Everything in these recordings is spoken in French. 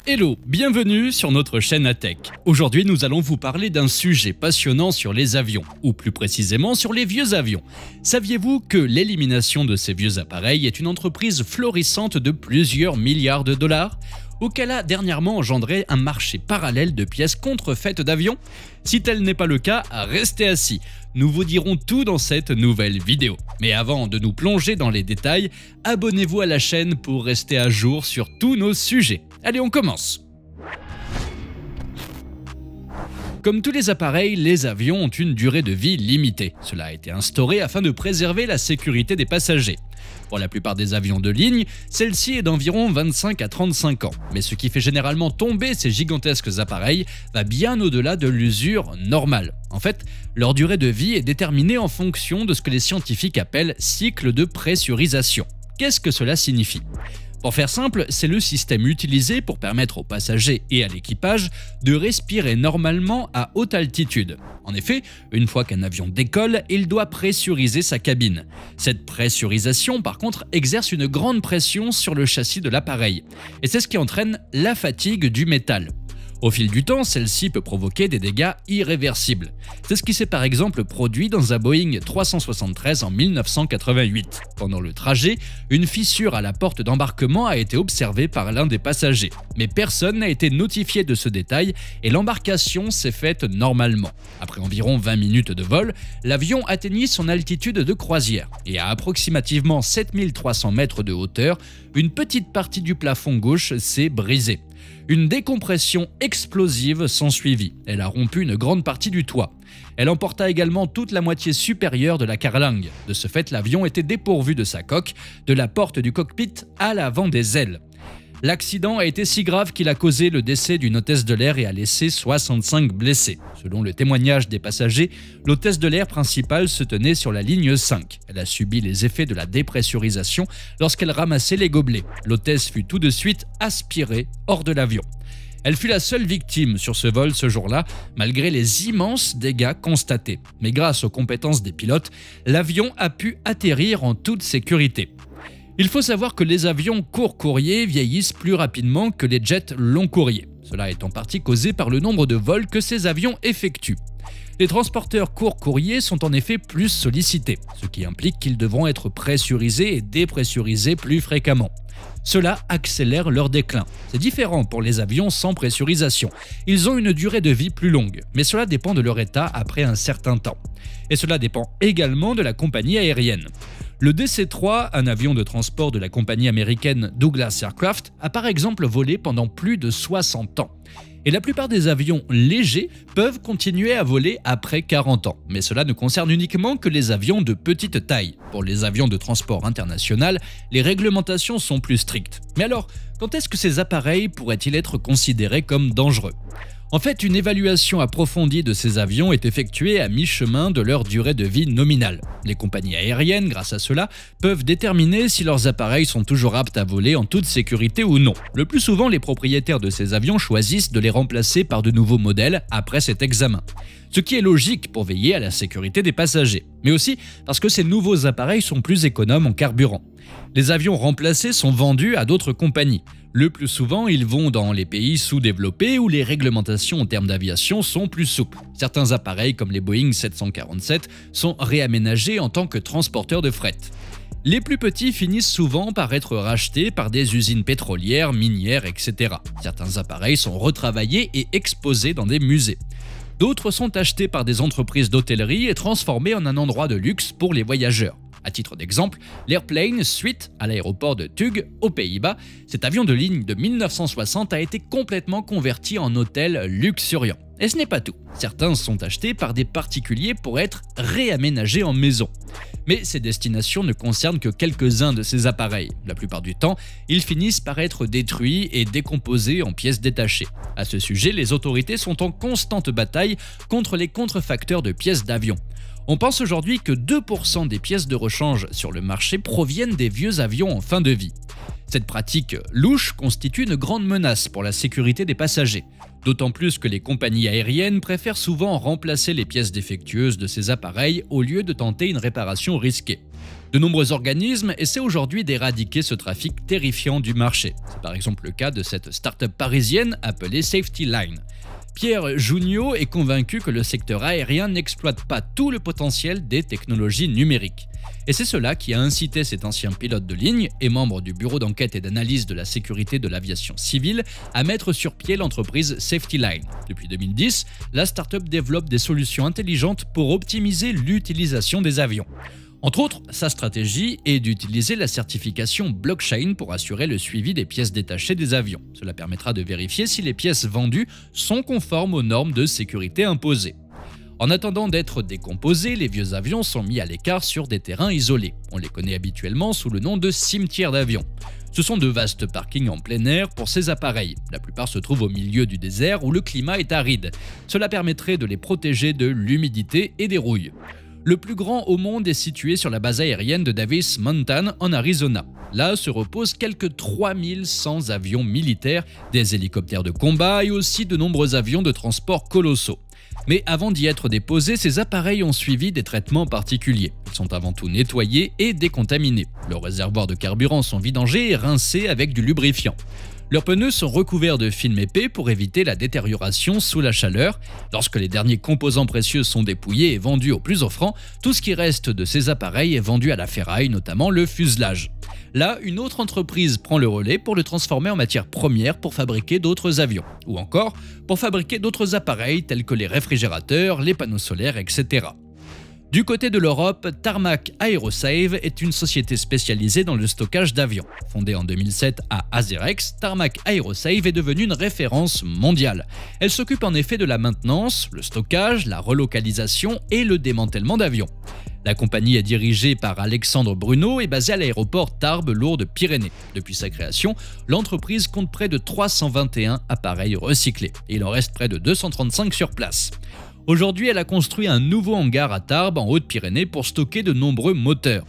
Hello, bienvenue sur notre chaîne ATech. Aujourd'hui, nous allons vous parler d'un sujet passionnant sur les avions, ou plus précisément sur les vieux avions. Saviez-vous que l'élimination de ces vieux appareils est une entreprise florissante de plusieurs milliards de dollars ? Ou qu'elle a dernièrement engendré un marché parallèle de pièces contrefaites d'avions ? Si tel n'est pas le cas, restez assis. Nous vous dirons tout dans cette nouvelle vidéo. Mais avant de nous plonger dans les détails, abonnez-vous à la chaîne pour rester à jour sur tous nos sujets. Allez, on commence. Comme tous les appareils, les avions ont une durée de vie limitée. Cela a été instauré afin de préserver la sécurité des passagers. Pour la plupart des avions de ligne, celle-ci est d'environ 25 à 35 ans. Mais ce qui fait généralement tomber ces gigantesques appareils va bien au-delà de l'usure normale. En fait, leur durée de vie est déterminée en fonction de ce que les scientifiques appellent cycle de pressurisation. Qu'est-ce que cela signifie ? Pour faire simple, c'est le système utilisé pour permettre aux passagers et à l'équipage de respirer normalement à haute altitude. En effet, une fois qu'un avion décolle, il doit pressuriser sa cabine. Cette pressurisation, par contre, exerce une grande pression sur le châssis de l'appareil. Et c'est ce qui entraîne la fatigue du métal. Au fil du temps, celle-ci peut provoquer des dégâts irréversibles. C'est ce qui s'est par exemple produit dans un Boeing 373 en 1988. Pendant le trajet, une fissure à la porte d'embarquement a été observée par l'un des passagers. Mais personne n'a été notifié de ce détail et l'embarcation s'est faite normalement. Après environ 20 minutes de vol, l'avion atteignit son altitude de croisière et à approximativement 7300 mètres de hauteur, une petite partie du plafond gauche s'est brisée. Une décompression explosive s'ensuivit. Elle a rompu une grande partie du toit. Elle emporta également toute la moitié supérieure de la carlingue. De ce fait, l'avion était dépourvu de sa coque, de la porte du cockpit à l'avant des ailes. L'accident a été si grave qu'il a causé le décès d'une hôtesse de l'air et a laissé 65 blessés. Selon le témoignage des passagers, l'hôtesse de l'air principale se tenait sur la ligne 5. Elle a subi les effets de la dépressurisation lorsqu'elle ramassait les gobelets. L'hôtesse fut tout de suite aspirée hors de l'avion. Elle fut la seule victime sur ce vol ce jour-là, malgré les immenses dégâts constatés. Mais grâce aux compétences des pilotes, l'avion a pu atterrir en toute sécurité. Il faut savoir que les avions court-courrier vieillissent plus rapidement que les jets long-courrier. Cela est en partie causé par le nombre de vols que ces avions effectuent. Les transporteurs court-courrier sont en effet plus sollicités, ce qui implique qu'ils devront être pressurisés et dépressurisés plus fréquemment. Cela accélère leur déclin. C'est différent pour les avions sans pressurisation. Ils ont une durée de vie plus longue, mais cela dépend de leur état après un certain temps. Et cela dépend également de la compagnie aérienne. Le DC-3, un avion de transport de la compagnie américaine Douglas Aircraft, a par exemple volé pendant plus de 60 ans. Et la plupart des avions légers peuvent continuer à voler après 40 ans. Mais cela ne concerne uniquement que les avions de petite taille. Pour les avions de transport international, les réglementations sont plus strictes. Mais alors, quand est-ce que ces appareils pourraient-ils être considérés comme dangereux ? En fait, une évaluation approfondie de ces avions est effectuée à mi-chemin de leur durée de vie nominale. Les compagnies aériennes, grâce à cela, peuvent déterminer si leurs appareils sont toujours aptes à voler en toute sécurité ou non. Le plus souvent, les propriétaires de ces avions choisissent de les remplacer par de nouveaux modèles après cet examen. Ce qui est logique pour veiller à la sécurité des passagers, mais aussi parce que ces nouveaux appareils sont plus économes en carburant. Les avions remplacés sont vendus à d'autres compagnies. Le plus souvent, ils vont dans les pays sous-développés où les réglementations en termes d'aviation sont plus souples. Certains appareils, comme les Boeing 747, sont réaménagés en tant que transporteurs de fret. Les plus petits finissent souvent par être rachetés par des usines pétrolières, minières, etc. Certains appareils sont retravaillés et exposés dans des musées. D'autres sont achetés par des entreprises d'hôtellerie et transformés en un endroit de luxe pour les voyageurs. À titre d'exemple, l'Airplane Suite à l'aéroport de Tug, aux Pays-Bas, cet avion de ligne de 1960 a été complètement converti en hôtel luxuriant. Et ce n'est pas tout. Certains sont achetés par des particuliers pour être réaménagés en maison. Mais ces destinations ne concernent que quelques-uns de ces appareils. La plupart du temps, ils finissent par être détruits et décomposés en pièces détachées. À ce sujet, les autorités sont en constante bataille contre les contrefacteurs de pièces d'avion. On pense aujourd'hui que 2% des pièces de rechange sur le marché proviennent des vieux avions en fin de vie. Cette pratique louche constitue une grande menace pour la sécurité des passagers, d'autant plus que les compagnies aériennes préfèrent souvent remplacer les pièces défectueuses de ces appareils au lieu de tenter une réparation risquée. De nombreux organismes essaient aujourd'hui d'éradiquer ce trafic terrifiant du marché. C'est par exemple le cas de cette start-up parisienne appelée Safety Line. Pierre Junio est convaincu que le secteur aérien n'exploite pas tout le potentiel des technologies numériques. Et c'est cela qui a incité cet ancien pilote de ligne et membre du bureau d'enquête et d'analyse de la sécurité de l'aviation civile à mettre sur pied l'entreprise Safety Line. Depuis 2010, la start-up développe des solutions intelligentes pour optimiser l'utilisation des avions. Entre autres, sa stratégie est d'utiliser la certification blockchain pour assurer le suivi des pièces détachées des avions. Cela permettra de vérifier si les pièces vendues sont conformes aux normes de sécurité imposées. En attendant d'être décomposés, les vieux avions sont mis à l'écart sur des terrains isolés. On les connaît habituellement sous le nom de cimetières d'avions. Ce sont de vastes parkings en plein air pour ces appareils. La plupart se trouvent au milieu du désert où le climat est aride. Cela permettrait de les protéger de l'humidité et des rouilles. Le plus grand au monde est situé sur la base aérienne de Davis Mountain en Arizona. Là se reposent quelques 3100 avions militaires, des hélicoptères de combat et aussi de nombreux avions de transport colossaux. Mais avant d'y être déposés, ces appareils ont suivi des traitements particuliers. Ils sont avant tout nettoyés et décontaminés. Leurs réservoirs de carburant sont vidangés et rincés avec du lubrifiant. Leurs pneus sont recouverts de film épais pour éviter la détérioration sous la chaleur. Lorsque les derniers composants précieux sont dépouillés et vendus aux plus offrants, tout ce qui reste de ces appareils est vendu à la ferraille, notamment le fuselage. Là, une autre entreprise prend le relais pour le transformer en matière première pour fabriquer d'autres avions, ou encore pour fabriquer d'autres appareils tels que les réfrigérateurs, les panneaux solaires, etc. Du côté de l'Europe, Tarmac Aerosave est une société spécialisée dans le stockage d'avions. Fondée en 2007 à Azerex, Tarmac Aerosave est devenue une référence mondiale. Elle s'occupe en effet de la maintenance, le stockage, la relocalisation et le démantèlement d'avions. La compagnie est dirigée par Alexandre Bruno et basée à l'aéroport Tarbes-Lourdes-Pyrénées. Depuis sa création, l'entreprise compte près de 321 appareils recyclés et il en reste près de 235 sur place. Aujourd'hui, elle a construit un nouveau hangar à Tarbes, en Haute-Pyrénées, pour stocker de nombreux moteurs.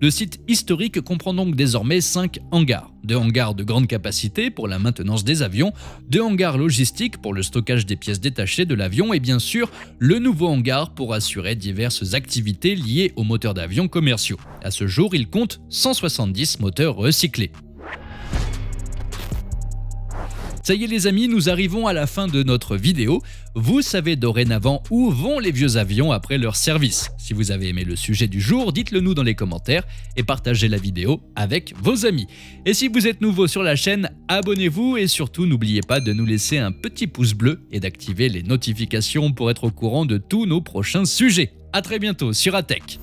Le site historique comprend donc désormais 5 hangars. 2 hangars de grande capacité pour la maintenance des avions, 2 hangars logistiques pour le stockage des pièces détachées de l'avion et bien sûr, le nouveau hangar pour assurer diverses activités liées aux moteurs d'avions commerciaux. À ce jour, il compte 170 moteurs recyclés. Ça y est les amis, nous arrivons à la fin de notre vidéo. Vous savez dorénavant où vont les vieux avions après leur service. Si vous avez aimé le sujet du jour, dites-le nous dans les commentaires et partagez la vidéo avec vos amis. Et si vous êtes nouveau sur la chaîne, abonnez-vous et surtout n'oubliez pas de nous laisser un petit pouce bleu et d'activer les notifications pour être au courant de tous nos prochains sujets. À très bientôt sur ATech.